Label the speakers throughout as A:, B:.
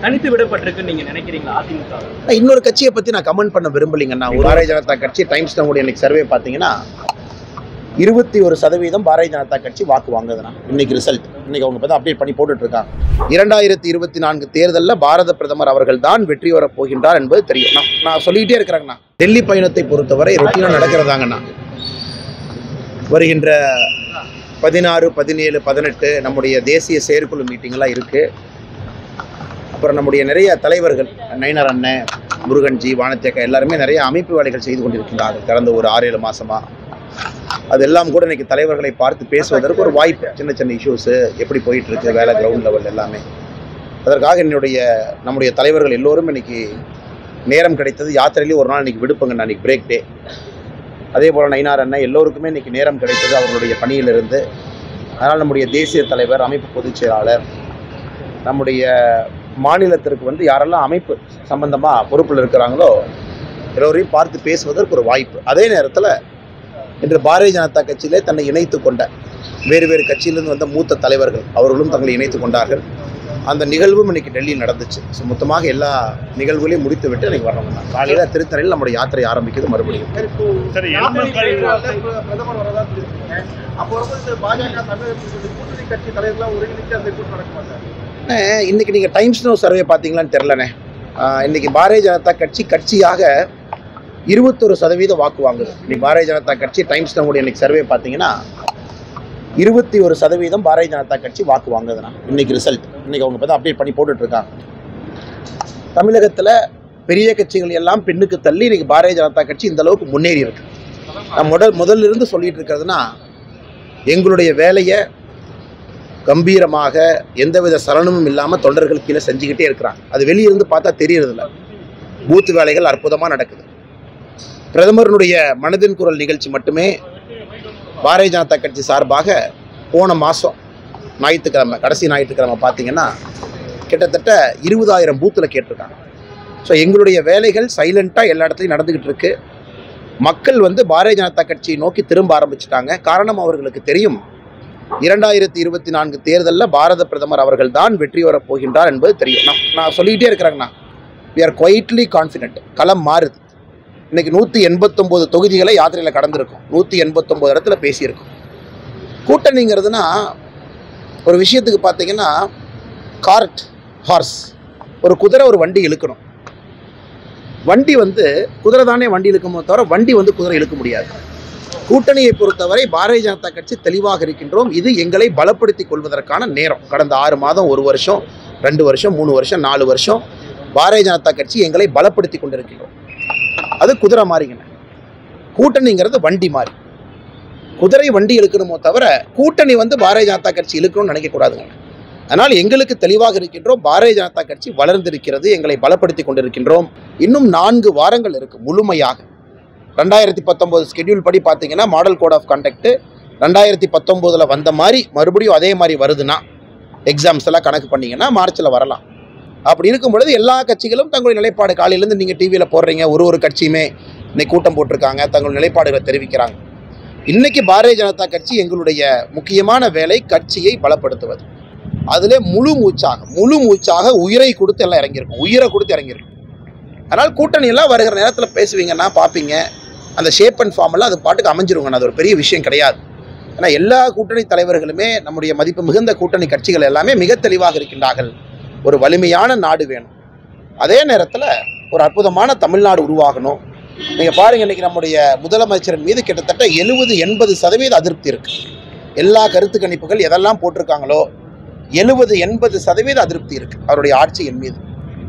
A: தனித்து விடப்பட்டிருக்குன்னு நீங்க நினைக்கிறீங்களா அதிமுக?
B: இன்னொரு கட்சியை பத்தி நான் கமெண்ட் பண்ண விரும்பலைங்கண்ணா. பாரதிய ஜனதா கட்சி டைம்ஸ் நம்முடைய இன்னைக்கு சர்வே பார்த்தீங்கன்னா 21% பாரதிய ஜனதா கட்சி வாக்கு வாங்குதுண்ணா. இன்னைக்கு ரிசல்ட் இன்னைக்கு அவங்க பார்த்து அப்டேட் பண்ணி போட்டுட்டு இருக்காங்க. 2024 தேர்தலில் பாரத பிரதமர் அவர்கள் தான் வெற்றி வரப் போகின்றார் என்பது தெரியும். நான் சொல்லிக்கிட்டே இருக்கிறேங்கண்ணா. டெல்லி பயணத்தை பொறுத்தவரை ரொட்டீனாக நடக்கிறதாங்கண்ணா. வருகின்ற 16, 17, 18 நம்முடைய தேசிய செயற்குழு மீட்டிங்லாம் இருக்குது. அப்புறம் நம்முடைய நிறைய தலைவர்கள் நயினார் அண்ணன், முருகன்ஜி, வானத்தேக்கா எல்லாருமே நிறைய அமைப்பு வேலைகள் செய்து கொண்டிருக்கின்றார்கள் கடந்த ஒரு 6-7 மாதமாக. அதெல்லாம் கூட இன்றைக்கி தலைவர்களை பார்த்து பேசுவதற்கு ஒரு வாய்ப்பு. சின்ன சின்ன இஷ்யூஸு எப்படி போயிட்டுருக்கு வேலை கிரவுண்ட் லெவல் எல்லாமே. அதற்காக நம்முடைய தலைவர்கள் எல்லோரும் இன்றைக்கி நேரம் கிடைத்தது. யாத்திரையிலேயே ஒரு நாள் இன்றைக்கி விடுப்புங்க, நான் இன்றைக்கி பிரேக் டே. அதே போல் நயினார் அண்ணன் எல்லோருக்குமே இன்றைக்கி நேரம் கிடைத்தது அவர்களுடைய பணியிலிருந்து. அதனால் நம்முடைய தேசிய தலைவர், அமைப்பு பொதுச் செயலாளர், நம்முடைய மாநிலத்திற்கு யாரெல்லாம் அமைப்பு சம்பந்தமாக பொறுப்பில் இருக்கிறாங்களோ எல்லோரையும் பார்த்து பேசுவதற்கு ஒரு வாய்ப்பு. அதே நேரத்தில் இன்று பாரதிய ஜனதா கட்சியிலே தன்னை இணைத்து கொண்ட வேறு வேறு கட்சியிலிருந்து வந்த மூத்த தலைவர்கள் அவர்களும் தங்களை இணைத்து கொண்டார்கள். அந்த நிகழ்வும் இன்றைக்கி டெல்லியில் நடந்துச்சு. ஸோ மொத்தமாக எல்லா நிகழ்வுகளையும் முடித்து விட்டு இன்றைக்கி வரணும். காலையில் திருத்தணியில் நம்முடைய யாத்திரை ஆரம்பிக்குது மறுபடியும். இன்னைக்கு நீங்கள் டைம்ஸ் நோ சர்வே பார்த்தீங்களான்னு தெரிலண்ணே. இன்னைக்கு பாரதிய ஜனதா கட்சியாக 21% வாக்கு வாங்குது. இன்னைக்கு பாரதிய ஜனதா கட்சி டைம்ஸ் நம்முடைய இன்னைக்கு சர்வே பார்த்தீங்கன்னா 21% பாரதிய ஜனதா கட்சி வாக்கு வாங்குதுண்ணா. இன்னைக்கு ரிசல்ட் இன்னைக்கு அவங்க பார்த்து அப்டேட் பண்ணி போட்டுட்டு இருக்காங்க. தமிழகத்தில் பெரிய கட்சிகள் எல்லாம் பின்னுக்கு தள்ளி இன்னைக்கு பாரதிய ஜனதா கட்சி இந்த அளவுக்கு முன்னேறி இருக்கு. நான் முதல்ல இருந்து சொல்லிட்டு இருக்கிறதுனா, எங்களுடைய வேலையை கம்பீரமாக எந்தவித சலனமும் இல்லாமல் தொண்டர்கள் கீழே செஞ்சுக்கிட்டே இருக்கிறாங்க. அது வெளியிருந்து பார்த்தா தெரியறதில்ல. பூத்து வேலைகள் அற்புதமாக நடக்குது. பிரதமருடைய மனதின் குரல் நிகழ்ச்சி மட்டுமே பாரதிய ஜனதா கட்சி சார்பாக போன மாதம் ஞாயிற்றுக்கிழமை, கடைசி ஞாயிற்றுக்கிழமை பார்த்தீங்கன்னா கிட்டத்தட்ட 20,000 பூத்தில் கேட்டிருக்காங்க. ஸோ எங்களுடைய வேலைகள் சைலண்ட்டாக எல்லா இடத்துலையும் நடந்துக்கிட்டு இருக்கு. மக்கள் பாரதிய ஜனதா கட்சியை நோக்கி திரும்ப ஆரம்பிச்சிட்டாங்க. காரணம் அவர்களுக்கு தெரியும், 2024 தேர்தலில் பாரத பிரதமர் அவர்கள் தான் வெற்றி வரப் போகின்றார் என்பது தெரியும். நான் சொல்லிக்கிட்டே இருக்கிறேங்கண்ணா. We are quietly confident. களம் மாறுது. இன்றைக்கி 189 தொகுதிகளை யாத்திரையில் கடந்திருக்கும். 189 இடத்துல பேசியிருக்கோம். கூட்டணிங்கிறதுனா ஒரு விஷயத்துக்கு பார்த்தீங்கன்னா கார்ட், ஹார்ஸ், ஒரு குதிரை ஒரு வண்டி இழுக்கணும். வண்டி குதிரை தானே வண்டி இழுக்குமோ தவிர வண்டி குதிரை இழுக்க முடியாது. கூட்டணியை பொறுத்தவரை பாரதிய ஜனதா கட்சி தெளிவாக இருக்கின்றோம். இது எங்களை பலப்படுத்திக் கொள்வதற்கான நேரம். கடந்த 6 மாதம், 1 வருஷம், 2 வருஷம், 3 வருஷம், 4 வருஷம் பாரதிய ஜனதா கட்சி எங்களை பலப்படுத்தி கொண்டிருக்கின்றோம். அது குதிரை மாறிங்கண்ண. கூட்டணிங்கிறது வண்டி மாறி. குதிரை வண்டி இழுக்கணுமோ தவிர கூட்டணி பாரதிய ஜனதா கட்சி இழுக்கணும்னு நினைக்கக்கூடாதுங்க. அதனால் எங்களுக்கு தெளிவாக இருக்கின்றோம். பாரதிய ஜனதா கட்சி வளர்ந்திருக்கிறது. எங்களை பலப்படுத்தி கொண்டிருக்கின்றோம். இன்னும் 4 வாரங்கள் இருக்குது முழுமையாக. 2019 ஸ்கெடியூல் படி பார்த்தீங்கன்னா மாடல் கோட் ஆஃப் கண்டக்ட் 2019 வந்த மாதிரி மறுபடியும் அதே மாதிரி வருதுன்னா, எக்ஸாம்ஸ் எல்லாம் கணக்கு பண்ணிங்கன்னா மார்ச்சில் வரலாம். அப்படி இருக்கும் பொழுது எல்லா கட்சிகளும் தங்களுடைய நிலைப்பாடு, காலையிலேருந்து நீங்கள் டிவியில் போடுறீங்க, ஒரு கட்சியுமே இன்னைக்கு கூட்டம் போட்டிருக்காங்க, தங்களுடைய நிலைப்பாடுகளை தெரிவிக்கிறாங்க. இன்றைக்கி பாரதிய ஜனதா கட்சி எங்களுடைய முக்கியமான வேலை கட்சியை பலப்படுத்துவது. அதிலே முழு மூச்சாக உயிரை கொடுத்து எல்லாம் இறங்கியிருக்கும். உயிரை கொடுத்து இறங்கியிருக்கும். அதனால் கூட்டணியெல்லாம் வருகிற நேரத்தில் பேசுவீங்கன்னா பார்ப்பீங்க. அந்த ஷேப் அண்ட் ஃபார்மெல்லாம் அது பாட்டுக்கு அமைஞ்சிருவாங்க. அது ஒரு பெரிய விஷயம் கிடையாது. ஏன்னா எல்லா கூட்டணி தலைவர்களுமே, நம்முடைய மதிப்பு மிகுந்த கூட்டணி கட்சிகள் எல்லாமே மிக தெளிவாக இருக்கின்றார்கள். ஒரு வலிமையான நாடு வேணும். அதே நேரத்தில் ஒரு அற்புதமான தமிழ்நாடு உருவாகணும். நீங்கள் பாருங்கள், இன்றைக்கி நம்முடைய முதலமைச்சரின் மீது கிட்டத்தட்ட 70-80% அதிருப்தி இருக்குது. எல்லா கருத்து கணிப்புகள் எதெல்லாம் போட்டிருக்காங்களோ 70-80% அதிருப்தி இருக்குது அவருடைய ஆட்சியின் மீது.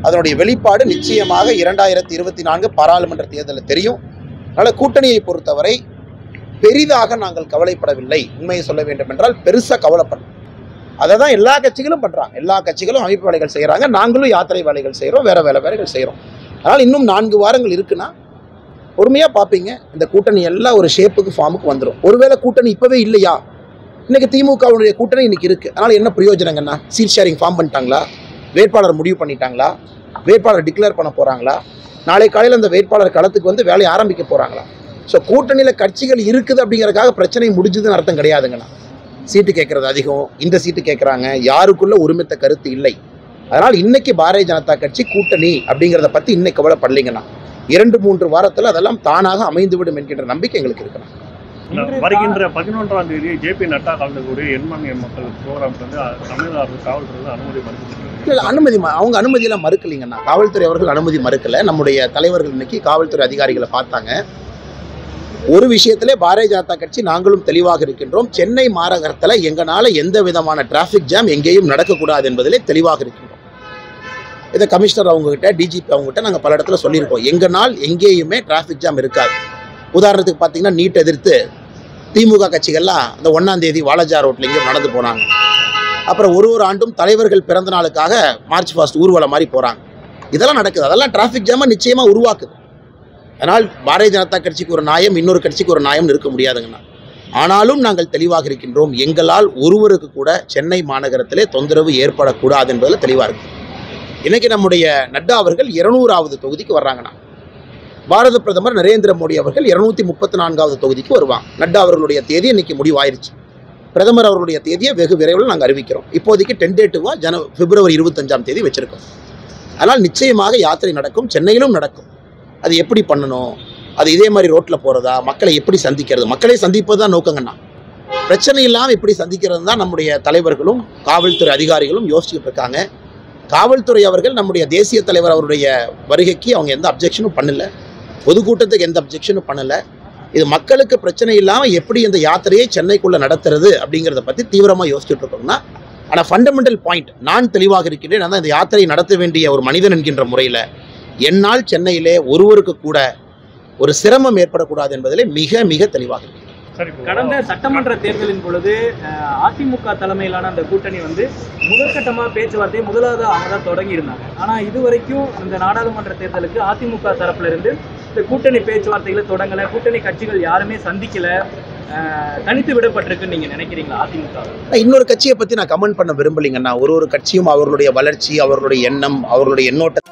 B: அதனுடைய வெளிப்பாடு நிச்சயமாக 2024 பாராளுமன்ற தேர்தலில் தெரியும். அதனால் கூட்டணியை பொறுத்தவரை பெரிதாக நாங்கள் கவலைப்படவில்லை. உண்மையை சொல்ல வேண்டும் என்றால் பெருசாக கவலைப்படணும். அதை தான் எல்லா கட்சிகளும் பண்ணுறாங்க. எல்லா கட்சிகளும் அமைப்பு வேலைகள் செய்கிறாங்க. நாங்களும் யாத்திரை வேலைகள் செய்கிறோம், வேறு வேலைகள் செய்கிறோம். அதனால் இன்னும் 4 வாரங்கள் இருக்குன்னா பொறுமையாக பார்ப்பீங்க. இந்த கூட்டணி எல்லாம் ஒரு ஷேப்புக்கு, ஃபார்முக்கு வந்துடும். ஒருவேளை கூட்டணி இப்போவே இல்லையா, இன்றைக்கி திமுகவுடைய கூட்டணி இன்றைக்கி இருக்குது. அதனால் என்ன பிரயோஜனங்கண்ணா? சீட் ஷேரிங் ஃபார்ம் பண்ணிட்டாங்களா? வேட்பாளர் முடிவு பண்ணிட்டாங்களா? வேட்பாளர் டிக்ளேர் பண்ண போகிறாங்களா? நாளை காலையில் அந்த வேட்பாளர் களத்துக்கு வேலையை ஆரம்பிக்க போகிறாங்களா? ஸோ கூட்டணியில் கட்சிகள் இருக்குது அப்படிங்கிறதுக்காக பிரச்சனை முடிஞ்சதுன்னு அர்த்தம் கிடையாதுங்கண்ணா. சீட்டு கேட்குறது அதிகம், இந்த சீட்டு கேட்குறாங்க, யாருக்குள்ள ஒருமித்த கருத்து இல்லை. அதனால் இன்னைக்கு பாரதிய ஜனதா கட்சி கூட்டணி அப்படிங்கிறத பற்றி இன்னைக்கு கவலைப்படலைங்கண்ணா. 2-3 வாரத்தில் அதெல்லாம் தானாக அமைந்துவிடும் என்கின்ற நம்பிக்கை எங்களுக்கு இருக்கணும்.
C: வருகின்ற 11ஆம் தேதி ஜே.பி. நட்டா கலந்துக்கூடிய எண்மண் மக்கள் ப்ரோக்ராம் வந்து தமிழக அரசு காவல்துறை அனுமதி மறுக்கிறது.
B: இல்லை, அவங்க அனுமதியெல்லாம் மறுக்கலைங்கண்ணா. காவல்துறை அவர்கள் அனுமதி மறுக்கலை. நம்முடைய தலைவர்கள் இன்னைக்கு காவல்துறை அதிகாரிகளை பார்த்தாங்க. ஒரு விஷயத்திலே பாரதிய ஜனதா கட்சி நாங்களும் தெளிவாக இருக்கின்றோம். சென்னை மாநகரத்தில் எங்களால் எந்த விதமான டிராஃபிக் ஜாம் எங்கேயும் நடக்கக்கூடாது என்பதிலே தெளிவாக இருக்கின்றோம். இதை கமிஷனர் அவங்ககிட்ட, டிஜிபி அவங்ககிட்ட நாங்கள் பல இடத்துல சொல்லியிருக்கோம். எங்களால் எங்கேயுமே டிராஃபிக் ஜாம் இருக்காது. உதாரணத்துக்கு பார்த்தீங்கன்னா, நீட் எதிர்த்து திமுக கட்சிகள்லாம் அந்த 1ஆம் தேதி வாலாஜா ரோட்டில் எங்கேயும் நடந்து போனாங்க. அப்புறம் ஒரு ஆண்டும் தலைவர்கள் பிறந்த நாளுக்காக மார்ச் பாஸ்ட் ஊர்வலம் மாதிரி போகிறாங்க. இதெல்லாம் நடக்குது. அதெல்லாம் டிராஃபிக் ஜாமை நிச்சயமாக உருவாக்குது. அதனால் பாரதிய ஜனதா கட்சிக்கு ஒரு நியாயம், இன்னொரு கட்சிக்கு ஒரு நியாயம் இருக்க முடியாதுங்கண்ணா. ஆனாலும் நாங்கள் தெளிவாக இருக்கின்றோம். எங்களால் ஒருவருக்கு கூட சென்னை மாநகரத்திலே தொந்தரவு ஏற்படக்கூடாது என்பதில் தெளிவாக இருக்கு. இன்னைக்கு நம்முடைய நட்டா அவர்கள் 200வது தொகுதிக்கு வர்றாங்கண்ணா. பாரத பிரதமர் நரேந்திர மோடி அவர்கள் 234வது தொகுதிக்கு வருவாங்க. நட்டா அவர்களுடைய தேதி இன்னைக்கு முடிவாயிருச்சு. பிரதமர் அவர்களுடைய தேதியை வெகு விரைவில் நாங்கள் அறிவிக்கிறோம். இப்போதைக்கு டென்டேட்டிவாக பிப்ரவரி 25ஆம் தேதி வச்சிருக்கோம். அதனால் நிச்சயமாக யாத்திரை நடக்கும், சென்னையிலும் நடக்கும். அது எப்படி பண்ணணும், அது இதே மாதிரி ரோட்டில் போகிறதா, மக்களை எப்படி சந்திக்கிறது, மக்களை சந்திப்பது தான் நோக்கங்கண்ணா. பிரச்சனை இல்லாமல் எப்படி சந்திக்கிறது தான் நம்முடைய தலைவர்களும் காவல்துறை அதிகாரிகளும் யோசிச்சுட்டு இருக்காங்க. காவல்துறை அவர்கள் நம்முடைய தேசிய தலைவர் அவருடைய வருகைக்கு அவங்க எந்த அப்ஜெக்ஷனும் பண்ணலை. பொதுக்கூட்டத்துக்கு எந்த அப்ஜெக்ஷனும் பண்ணலை. இது மக்களுக்கு பிரச்சனை இல்லாமல் எப்படி இந்த யாத்திரையை சென்னைக்குள்ளே நடத்துறது அப்படிங்கிறத பற்றி தீவிரமாக யோசிச்சுட்டு இருக்கோம்னா. ஆனால் ஃபண்டமெண்டல் பாயிண்ட் நான் தெளிவாக இருக்கின்றேன். நான் இந்த யாத்திரை நடத்த வேண்டிய ஒரு மனிதன் என்கின்ற முறையில் என்னால் சென்னையிலே ஒருவருக்கு கூட ஒரு சிரமம் ஏற்படக்கூடாது என்பதிலே மிக மிக தெளிவாக இருக்கு.
A: கடந்த சட்டமன்ற தேர்தலின் பொழுது அதிமுக தலைமையிலான அந்த கூட்டணி வந்து முதற்கட்டமாக பேச்சுவார்த்தையை முதலாவது தான் தொடங்கி இருந்தாங்க. ஆனால் இதுவரைக்கும் இந்த நாடாளுமன்ற தேர்தலுக்கு அதிமுக தரப்புல இருந்து இந்த கூட்டணி பேச்சுவார்த்தைகளை தொடங்கலை. கூட்டணி கட்சிகள் யாருமே சந்திக்கல, தனித்து விடப்பட்டிருக்குன்னு நீங்க நினைக்கிறீங்களா அதிமுக?
B: இன்னொரு கட்சியை பற்றி நான் கமெண்ட் பண்ண விரும்பலைங்கண்ணா. ஒரு கட்சியும் அவர்களுடைய வளர்ச்சி, அவர்களுடைய எண்ணம், அவர்களுடைய எண்ணோட்டம்